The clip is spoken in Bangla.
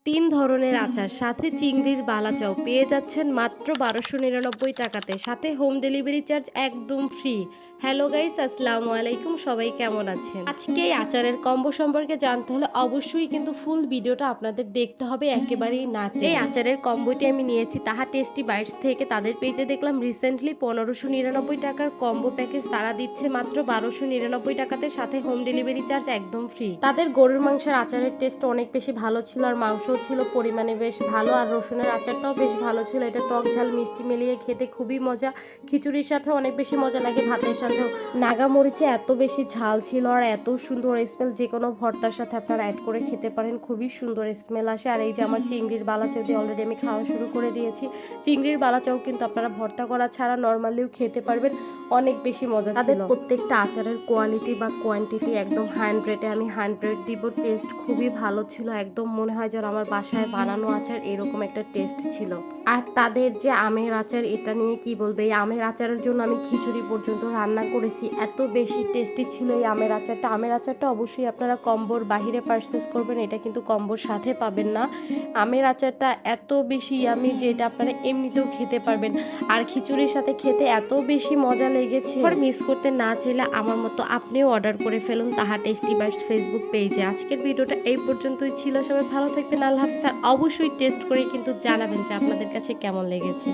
৩ ধরনের আচার সাথে চিংড়ির বালাচাও পেয়ে যাচ্ছেন মাত্র ১২৯৯ টাকাতে। সাথে হোম ডেলিভারি চার্জ একদম ফ্রি। হ্যালো গাইস, আসসালামু আলাইকুম। সবাই কেমন আছেন? আজকে এই আচারের কম্বো সম্পর্কে জানতে হলে অবশ্যই কিন্তু ফুল ভিডিওটা আপনাদের দেখতে হবে একেবারেই না টেনে। এই আচারের কম্বোটি আমি নিয়েছি তাহা টেস্টি বাইটস থেকে। তাদের পেজে দেখলাম রিসেন্টলি ১৫৯৯ টাকার কম্বো প্যাকেজ তারা দিচ্ছে মাত্র ১২৯৯ টাকাতে, সাথে হোম ডেলিভারি চার্জ একদম ফ্রি। তাদের গরুর মাংসের আচারের টেস্ট অনেক বেশি ভালো ছিল, আর মাংস ছিল পরিমাণে বেশ ভালো, আর রসুনের আচারটাও বেশ ভালো ছিল। এটা টক ঝাল মিষ্টি মিলিয়ে খেতে খুবই মজা। খিচুড়ির সাথে অনেক বেশি মজা লাগে, ভাতের সাথেও। নাগা মরিচে এত বেশি ঝাল ছিল আর এত সুন্দর স্মেল, যে কোনো ভর্তার সাথে আপনারা অ্যাড করে খেতে পারেন, খুবই সুন্দর স্মেল আসে। আর এই যে আমার চিংড়ির বালাচাও দিয়ে অলরেডি আমি খাওয়া শুরু করে দিয়েছি। চিংড়ির বালাচাও কিন্তু আপনারা ভর্তা করা ছাড়া নর্মালিও খেতে পারবেন, অনেক বেশি মজা ছিল। তাদের প্রত্যেকটা আচারের কোয়ালিটি বা কোয়ান্টিটি একদম 100-এ আমি 100 দিব। টেস্ট খুবই ভালো ছিল, একদম মনে হয় যেন আমার বাসায় বানানো আচার, এরকম একটা টেস্ট ছিল। আর তাদের যে আমের আচার, এটা নিয়ে কি বলবে, এই আমের আচারের জন্য আমি খিচুড়ি পর্যন্ত রান্না করেছি, এত বেশি টেস্টি ছিল এই আমের আচারটা। আমের আচারটা অবশ্যই আপনারা কম্বোর বাহিরে পারচেস করবেন, এটা কিন্তু কম্বোর সাথে পাবেন না। আমের আচারটা এত বেশি ইয়ামি যে এটা আপনারা এমনিতেও খেতে পারবেন, আর খিচুড়ির সাথে খেতে এত বেশি মজা লেগেছে। মিস করতে না চাইলে আমার মতো আপনিও অর্ডার করে ফেলুন তাহা টেস্টি বাইটস ফেসবুক পেজে। আজকের ভিডিওটা এই পর্যন্তই ছিল। সবাই ভালো থাকবেন, আল্লাহ হাফিজ। আর অবশ্যই টেস্ট করে কিন্তু জানাবেন যে আপনাদের কাছে কেমন লেগেছে।